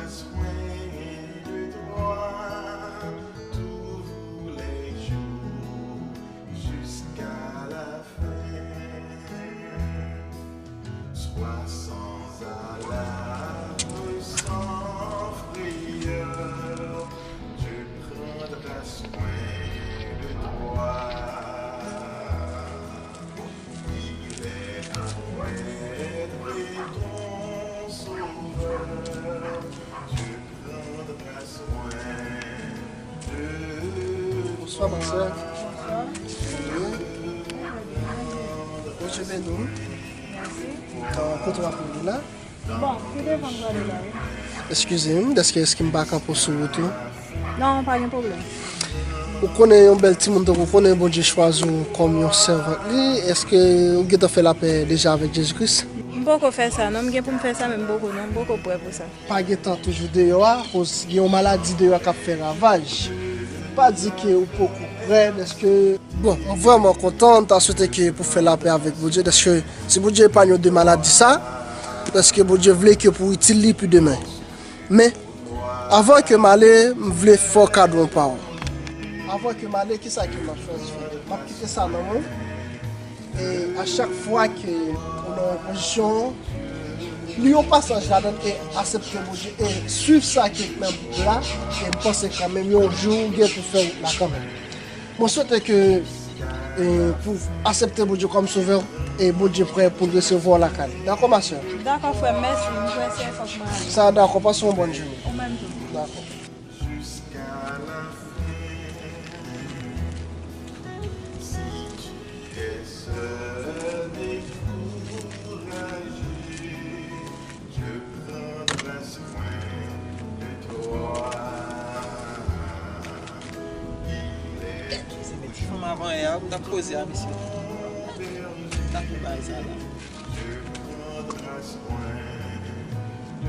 soin de toi tous les jours jusqu'à la fin. Sois sans alarme, sans frayeur, Dieu prendra soin de toi. Il est ton maître et ton sauveur, Dieu prendra soin de toi. Bonsoir, ma soeur. Bonjour, Benoît. Continue pour vous là. Bon, tu devons aller là. Excusez-moi, est-ce qu'il me bat pour ce retour? Non, pas de problème. Vous connaissez un bel petit monde, vous connaissez bon Dieu choisi comme un servant. Est-ce que vous avez fait la paix déjà avec Jésus-Christ? Beaucoup faire ça, non, mais pour me faire ça, même beaucoup, non, beaucoup prêt pour ça. Pas de temps toujours dehors, parce qu'il y a une maladie dehors qui fait ravage. Pas dire que vous beaucoup près, est-ce que... Bon, on est vraiment content de souhaiter que pour faire la paix avec vous Dieu, parce que si vous Dieu pas de maladie ça, parce que vous Dieu voulait que pour utiliser plus demain. Mais, avant que m'aller, je voulais faire cadeau en parole. Avant que m'aller, qu'est-ce que m'a choisi? M'a quitté ça dans moi. Et à chaque fois que on a une position, lui au passage là et accepter mon Dieu et suivre ça qui est même là, et penser quand même un jour pour faire la quand même. Moi souhaite que pour accepter mon Dieu comme sauveur et mon Dieu prêt pour recevoir la canne. D'accord ma soeur? D'accord, frère, merci. Je vais essayer de faire Ça d'accord, passons une bonne journée. au même temps. D'accord. Jusqu'à la fin, si tu es seul et découragé, je prendrai soin de toi. C'est mes petits femmes avant hier, on a posé à monsieur. T'as fait ça là. Je prendrai soin de